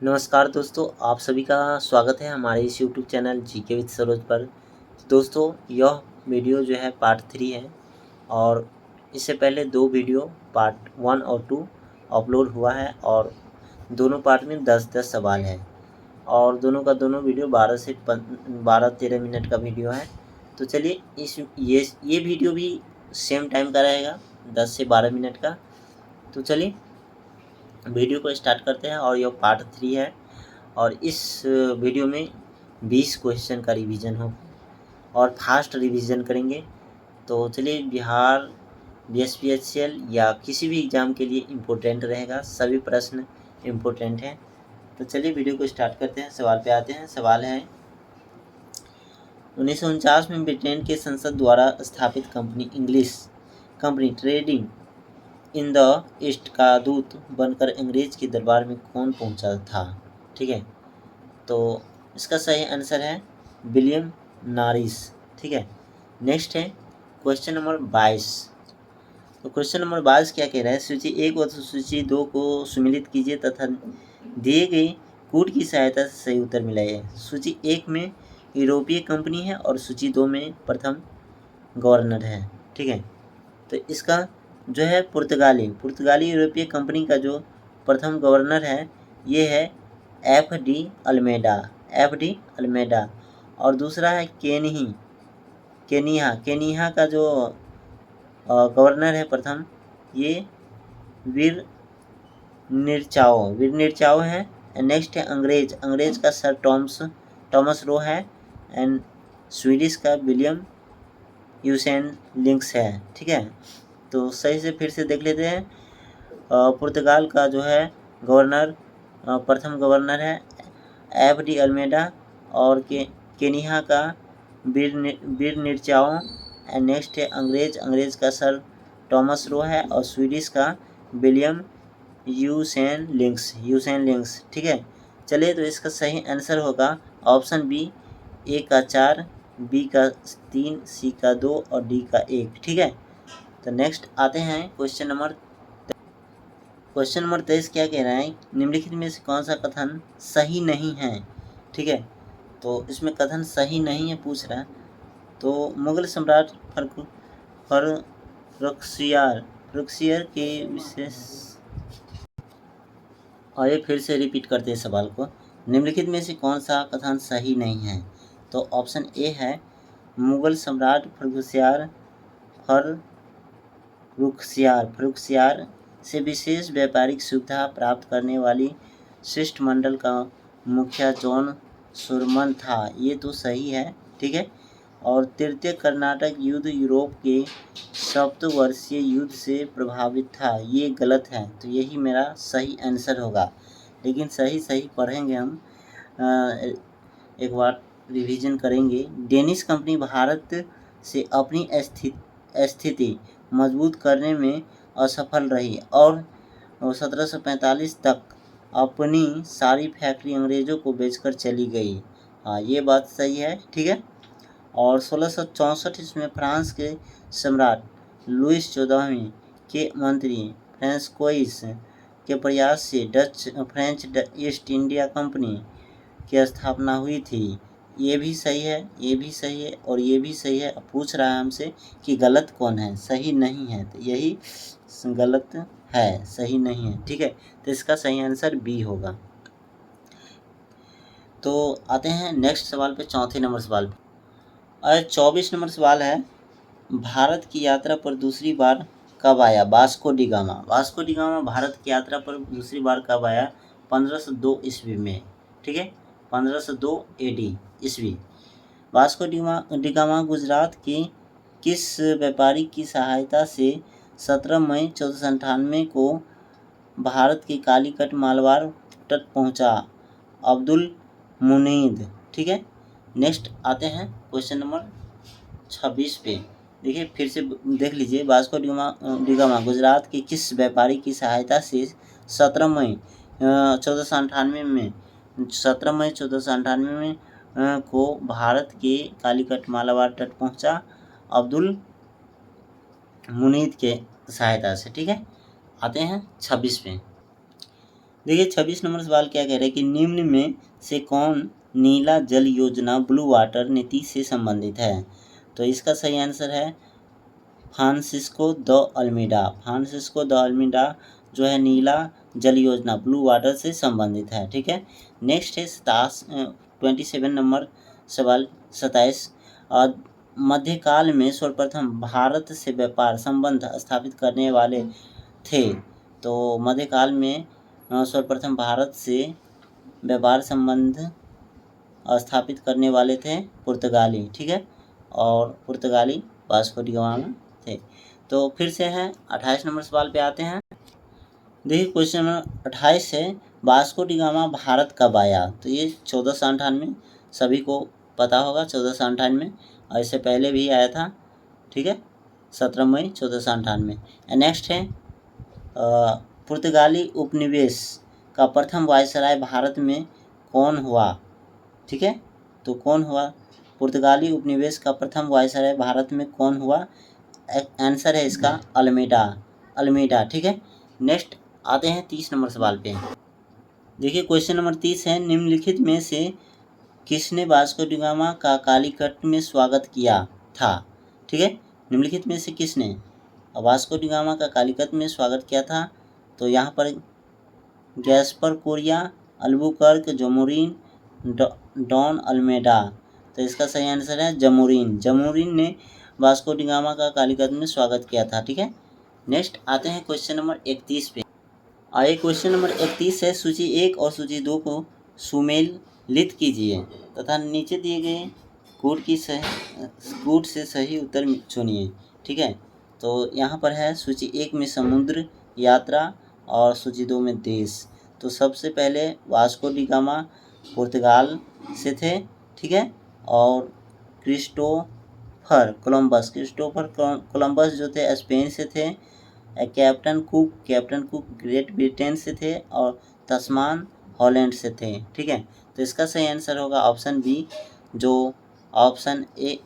नमस्कार दोस्तों, आप सभी का स्वागत है हमारे इस YouTube channel GK with Saroj पर। दोस्तों, यह वीडियो जो है पार्ट 3 है और इससे पहले 2 वीडियो पार्ट 1 और 2 अपलोड हुआ है और दोनों पार्ट में 10-10 सवाल है और दोनों का दोनों वीडियो 12 से 12-13 मिनट का वीडियो है। तो चलिए ये वीडियो भी सेम टाइम का रहेगा, 10 से 12 मिनट का। तो चलिए वीडियो को स्टार्ट करते हैं और यह पार्ट 3 है और इस वीडियो में 20 क्वेश्चन का रिवीजन हो और फास्ट रिवीजन करेंगे। तो चलिए, बिहार बीएसपीएचसीएल या किसी भी एग्ज़ाम के लिए इम्पोर्टेंट रहेगा, सभी प्रश्न इम्पोर्टेंट हैं। तो चलिए वीडियो को स्टार्ट करते हैं, सवाल पे आते हैं। सवाल है 1949 में ब्रिटेन के संसद द्वारा स्थापित company English company trading in the east का दूत बनकर अंग्रेज के दरबार में कौन पहुंचा था? ठीक है, तो इसका सही आंसर है विलियम नॉरिस। ठीक है, नेक्स्ट है क्वेश्चन नंबर 22। तो क्वेश्चन नंबर 22 क्या कह रहा है? सूची 1 व सूची 2 को सम्मिलित कीजिए तथा दिए गए कूट की सहायता से सही उत्तर मिलाइए। सूची 1 में यूरोपीय कंपनी है और सूची 2 में प्रथम गवर्नर है। ठीक है, तो इसका जो है पुर्तगाली यूरोपीय कंपनी का जो प्रथम गवर्नर है ये है एफ डी अल्मेडा। और दूसरा है केनिया का जो गवर्नर है प्रथम, ये वीर निरचाओ है। नेक्स्ट है अंग्रेज का सर टॉमस रो है एंड स्वीडिश का विलियम यूसेन लिंक्स है। ठीक है, तो सही से फिर से देख लेते हैं। पुर्तगाल का जो है गवर्नर प्रथम गवर्नर है एफ डी अल्मेडा और केनिया का वीर निरचाओ। एंड नेक्स्ट है अंग्रेज का सर टॉमस रो है और स्वीडिश का विलियम यूसेन लिंक्स। ठीक है, चलिए, तो इसका सही आंसर होगा ऑप्शन बी, ए का 4, बी का 3, सी का 2 और डी का 1। ठीक है, तो नेक्स्ट आते हैं क्वेश्चन नंबर 23। क्या कह रहा है? निम्नलिखित में से कौन सा कथन सही नहीं है? ठीक है, तो इसमें कथन सही नहीं है पूछ रहा है। तो मुगल सम्राट फर्रुखसियर के विशेष, और ये फिर से रिपीट करते हैं सवाल को। निम्नलिखित में से कौन सा कथन सही नहीं है? तो ऑप्शन ए है मुगल सम्राट फर्रुखसियार से विशेष व्यापारिक सुविधा प्राप्त करने वाली शिष्टमंडल का मुखिया जॉन सुरमन था। ये तो सही है। ठीक है, और तृतीय कर्नाटक युद्ध यूरोप के सप्तवर्षीय युद्ध से प्रभावित था। ये गलत है, तो यही मेरा सही आंसर होगा। लेकिन सही पढ़ेंगे हम, एक बार रिवीजन करेंगे। डेनिश कंपनी भारत से अपनी स्थिति मजबूत करने में असफल रही और 1745 तक अपनी सारी फैक्ट्री अंग्रेज़ों को बेचकर चली गई। हाँ, ये बात सही है। ठीक है, और 1664 ईस्वी में फ्रांस के सम्राट लुईस 14वें के मंत्री फ्रांसकोइस के प्रयास से फ्रेंच ईस्ट इंडिया कंपनी की स्थापना हुई थी। ये भी सही है और ये भी सही है। पूछ रहा है हमसे कि गलत कौन है? सही नहीं है, तो यही गलत है, सही नहीं है। ठीक है, तो इसका सही आंसर बी होगा। तो आते हैं नेक्स्ट सवाल पे, चौथे नंबर सवाल पे। और 24 नंबर सवाल है, भारत की यात्रा पर दूसरी बार कब आया वास्को डी गामा भारत की यात्रा पर दूसरी बार कब आया? 1502 ईस्वी में। ठीक है, 1502 AD ईस्वी। वास्को डी गामा गुजरात के किस व्यापारी की सहायता से 17 मई 1498 को भारत के कालीकट मालवार तट पहुंचा? अब्दुल मुनीद। ठीक है, नेक्स्ट आते हैं क्वेश्चन नंबर 26 पे। देखिए, फिर से देख लीजिए। वास्को डी गामा गुजरात के किस व्यापारी की सहायता से 17 मई 1498 में को भारत के कालीकट मालाबार तट पहुंचा? अब्दुल मुनीद के सहायता से। ठीक है, आते हैं 26 पे। देखिए 26 नंबर सवाल क्या कह रहा है कि निम्न में से कौन नीला जल योजना ब्लू वाटर नीति से संबंधित है। तो इसका सही आंसर है Francisco de Almeida. Francisco de Almeida जो है नीला जल योजना ब्लू वाटर से संबंधित है। ठीक है, नेक्स्ट है 27 नंबर सवाल 27। मध्यकाल में सर्वप्रथम भारत से व्यापार संबंध स्थापित करने वाले थे। तो मध्यकाल में सर्वप्रथम भारत से व्यापार संबंध स्थापित करने वाले थे पुर्तगाली। ठीक है, और पुर्तगाली वास्को डी गामा थे। तो फिर से है 28 नंबर सवाल पे आते हैं। देखिए क्वेश्चन नंबर 28 है वास्को डी गामा भारत कब आया। तो ये 1498 सभी को पता होगा, 1498 और इससे पहले भी आया था। ठीक है, 17 मई 1498। नेक्स्ट है पुर्तगाली उपनिवेश का प्रथम वायसराय भारत में कौन हुआ। ठीक है, तो कौन हुआ पुर्तगाली उपनिवेश का प्रथम वायसराय भारत में कौन हुआ। आंसर है इसका अल्मीडा। ठीक है, नेक्स्ट आते हैं 30 नंबर सवाल पे। देखिए क्वेश्चन नंबर 30 है निम्नलिखित में से किसने वास्को डी गामा का कालीकट में स्वागत किया था। ठीक है, निम्नलिखित में से किसने वास्को डी गामा का कालीकट में स्वागत किया था। तो यहाँ पर Gaspar Correia, Albuquerque, Zamorin, Don Almeida. तो इसका सही आंसर है जमोरिन ने वास्को डी गामा का कालीकट में स्वागत किया था। ठीक है, नेक्स्ट आते हैं क्वेश्चन नंबर 31 पे। आइए क्वेश्चन नंबर 31 है सूची 1 और सूची 2 को सुमेलित कीजिए तथा नीचे दिए गए कूट से सही उत्तर चुनिए। ठीक है, तो यहाँ पर है सूची 1 में समुद्र यात्रा और सूची 2 में देश। तो सबसे पहले वास्को डी गामा पुर्तगाल से थे। ठीक है, और क्रिस्टोफर कोलंबस जो थे स्पेन से थे। कैप्टन कुक ग्रेट ब्रिटेन से थे और तस्मान हॉलैंड से थे। ठीक है, तो इसका सही आंसर होगा ऑप्शन बी, जो ऑप्शन ए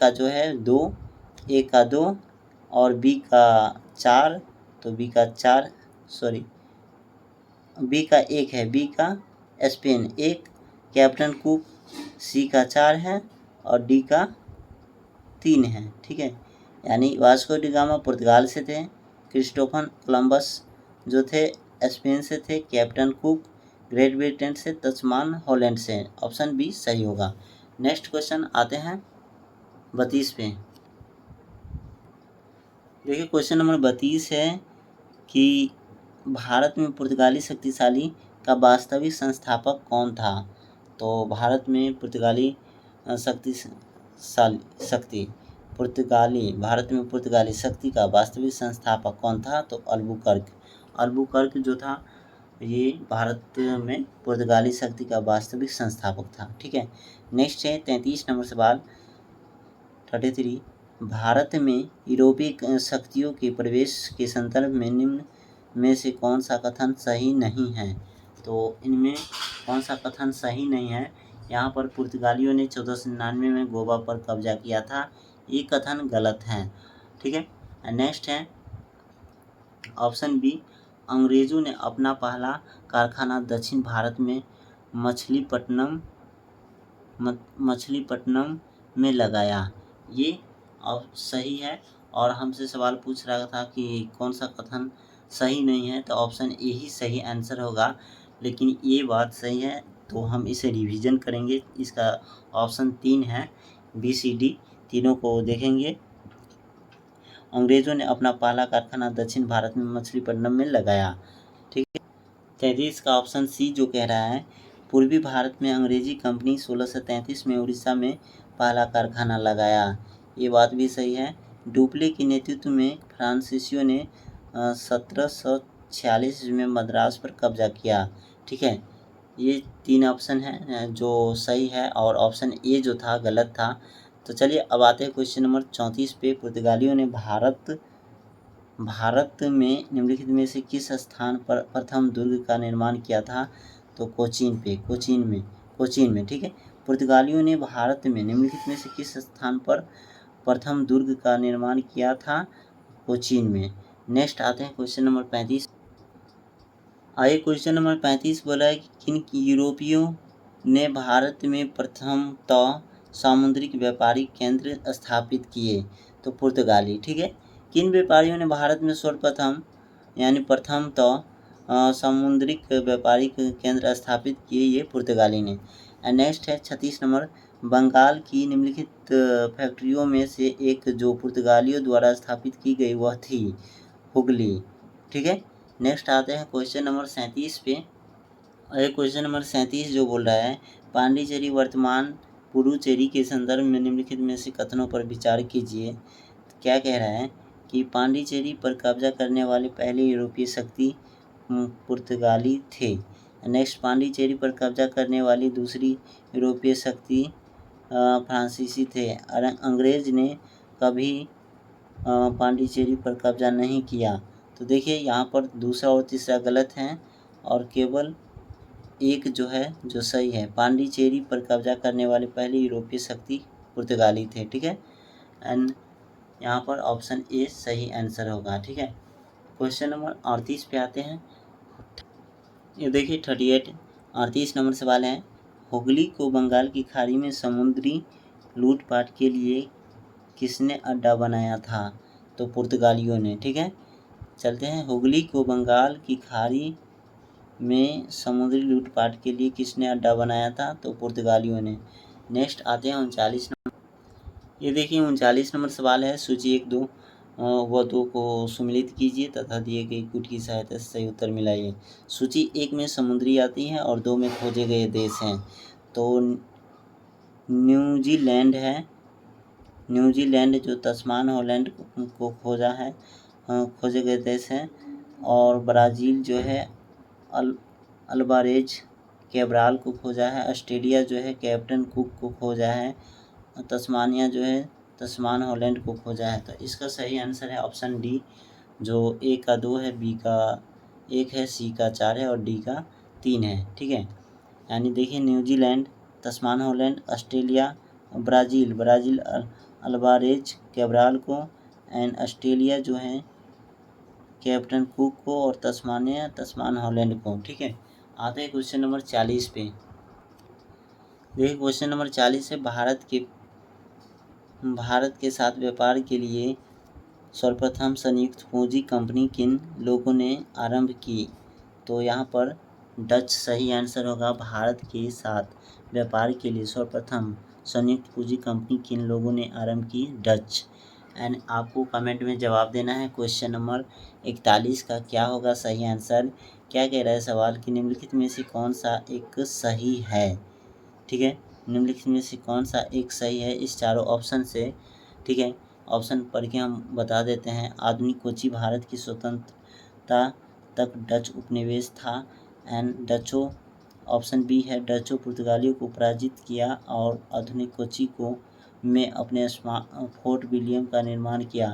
का जो है 2, ए का 2 और बी का 4। तो बी का 1 है, बी का स्पेन 1, कैप्टन कुक सी का 4 है और डी का 3 है। ठीक है, यानी वास्को डी गामा पुर्तगाल से थे, क्रिस्टोफर कोलंबस जो थे स्पेन से थे, कैप्टन कुक ग्रेट ब्रिटेन से, तस्मान हॉलैंड से। ऑप्शन बी सही होगा। नेक्स्ट क्वेश्चन आते हैं 32 पे। देखिए क्वेश्चन नंबर 32 है कि भारत में पुर्तगाली शक्तिशाली का वास्तविक संस्थापक कौन था। तो भारत में पुर्तगाली पुर्तगाली शक्ति का वास्तविक संस्थापक कौन था। तो अल्बुकर्क जो था ये भारत में पुर्तगाली शक्ति का वास्तविक संस्थापक था। ठीक है, नेक्स्ट है 33 नंबर सवाल 33। भारत में यूरोपीय शक्तियों के प्रवेश के संदर्भ में निम्न में से कौन सा कथन सही नहीं है। तो इनमें कौन सा कथन सही नहीं है। यहाँ पर पुर्तगालियों ने 1499 में गोवा पर कब्जा किया था, ये कथन गलत है। ठीक है, नेक्स्ट है ऑप्शन बी, अंग्रेजों ने अपना पहला कारखाना दक्षिण भारत में मछलीपट्टनम में लगाया, ये अब सही है। और हमसे सवाल पूछ रहा था कि कौन सा कथन सही नहीं है, तो ऑप्शन ए ही सही आंसर होगा। लेकिन ये बात सही है तो हम इसे रिवीजन करेंगे। इसका ऑप्शन 3 है, बी सी डी तीनों को देखेंगे। अंग्रेजों ने अपना पहला कारखाना दक्षिण भारत में मछलीपट्टनम में लगाया। ठीक है, 33 का ऑप्शन सी जो कह रहा है पूर्वी भारत में अंग्रेजी कंपनी 1633 में उड़ीसा में पहला कारखाना लगाया, ये बात भी सही है। डुप्ले के नेतृत्व में फ्रांसीसियों ने 1746 में मद्रास पर कब्जा किया। ठीक है, ये 3 ऑप्शन हैं जो सही है और ऑप्शन ए जो था गलत था। तो चलिए अब आते हैं क्वेश्चन नंबर 34 पे। पुर्तगालियों ने भारत में निम्नलिखित में से किस स्थान पर प्रथम दुर्ग का निर्माण किया था। तो कोचीन में। ठीक है, पुर्तगालियों ने भारत में निम्नलिखित में से किस स्थान पर प्रथम दुर्ग का निर्माण किया था। कोचीन में। नेक्स्ट आते हैं क्वेश्चन नंबर 35। आइए क्वेश्चन नंबर 35 बोला है कि किन यूरोपियों ने भारत में प्रथमतः सामुद्रिक व्यापारिक केंद्र स्थापित किए? तो पुर्तगाली। ठीक है, किन व्यापारियों ने भारत में सर्वप्रथम यानी प्रथमतः सामुद्रिक व्यापारिक केंद्र स्थापित किए? ये पुर्तगाली ने। एंड नेक्स्ट है 36 नंबर, बंगाल की निम्नलिखित फैक्ट्रियों में से एक जो पुर्तगालियों द्वारा स्थापित की गई वह थी हुगली। ठीक है, नेक्स्ट आते हैं क्वेश्चन नंबर 37 पे। क्वेश्चन नंबर 37 जो बोल रहा है, पांडिचेरी वर्तमान पुडुचेरी के संदर्भ में निम्नलिखित में से कथनों पर विचार कीजिए। क्या कह रहा है कि पांडिचेरी पर कब्जा करने वाले पहले यूरोपीय शक्ति पुर्तगाली थे। नेक्स्ट, पांडिचेरी पर कब्जा करने वाली दूसरी यूरोपीय शक्ति फ्रांसीसी थे। अंग्रेज ने कभी पांडिचेरी पर कब्जा नहीं किया। तो देखिए यहाँ पर दूसरा और तीसरा गलत हैं और केवल एक जो है जो सही है। पांडिचेरी पर कब्जा करने वाले पहले यूरोपीय शक्ति पुर्तगाली थे। ठीक है, एंड यहाँ पर ऑप्शन ए सही आंसर होगा। ठीक है, क्वेश्चन नंबर 38 पे आते हैं। ये देखिए 38 नंबर सवाल है, हुगली को बंगाल की खाड़ी में समुद्री लूटपाट के लिए किसने अड्डा बनाया था? तो पुर्तगालियों ने। ठीक है, चलते हैं, हुगली को बंगाल की खाड़ी में समुद्री लूटपाट के लिए किसने अड्डा बनाया था? तो पुर्तगालियों ने। नेक्स्ट आते हैं 39 नंबर। ये देखिए 39 नंबर सवाल है, सूची 1, 2 व 2 को सम्मिलित कीजिए तथा दिए गए कूट की सहायता से सही उत्तर मिलाइए। सूची 1 में समुद्री आती है और 2 में खोजे गए देश हैं। तो न्यूजीलैंड है, न्यूजीलैंड जो तस्मान हॉलैंड को खोजा है, खोजे गए देश हैं। और ब्राज़ील जो है अल्वारेज कैब्राल को खोजा है। ऑस्ट्रेलिया जो है कैप्टन कुक को खोजा है। तस्मानिया जो है तस्मान हॉलैंड को खोजा है। तो इसका सही आंसर है ऑप्शन डी, जो ए का 2 है, बी का 1 है, सी का 4 है और डी का 3 है। ठीक है, यानी देखिए New Zealand, Tasman Holland, Australia, Brazil Alvarez Cabral को, एंड ऑस्ट्रेलिया जो है कैप्टन कुक को, और तस्मानिया तस्मान हॉलैंड को। ठीक है, आते हैं क्वेश्चन नंबर 40 पे। देखिए क्वेश्चन नंबर 40 है, भारत के साथ व्यापार के लिए सर्वप्रथम संयुक्त पूंजी कंपनी किन लोगों ने आरंभ की? तो यहाँ पर डच सही आंसर होगा। भारत के साथ व्यापार के लिए सर्वप्रथम संयुक्त पूंजी कंपनी किन लोगों ने आरंभ की? डच। एंड आपको कमेंट में जवाब देना है क्वेश्चन नंबर 41 का क्या होगा सही आंसर। क्या कह रहा है सवाल कि निम्नलिखित में से कौन सा एक सही है? ठीक है, निम्नलिखित में से कौन सा एक सही है इस चारों ऑप्शन से? ठीक है, ऑप्शन पढ़ के हम बता देते हैं। आधुनिक कोची भारत की स्वतंत्रता तक डच उपनिवेश था। एंड डचों, ऑप्शन बी है, डचों पुर्तगालियों को पराजित किया और आधुनिक कोची को में अपने फोर्ट विलियम का निर्माण किया।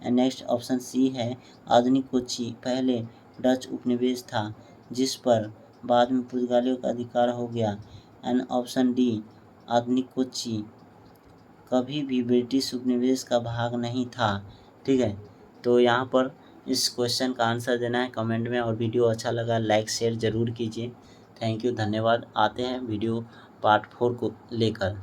एंड नेक्स्ट ऑप्शन सी है, आधुनिक कोची पहले डच उपनिवेश था जिस पर बाद में पुर्तगालियों का अधिकार हो गया। एंड ऑप्शन डी, आधुनिक कोची कभी भी ब्रिटिश उपनिवेश का भाग नहीं था। ठीक है, तो यहाँ पर इस क्वेश्चन का आंसर देना है कमेंट में, और वीडियो अच्छा लगा लाइक शेयर ज़रूर कीजिए। थैंक यू, धन्यवाद। आते हैं वीडियो पार्ट 4 को लेकर।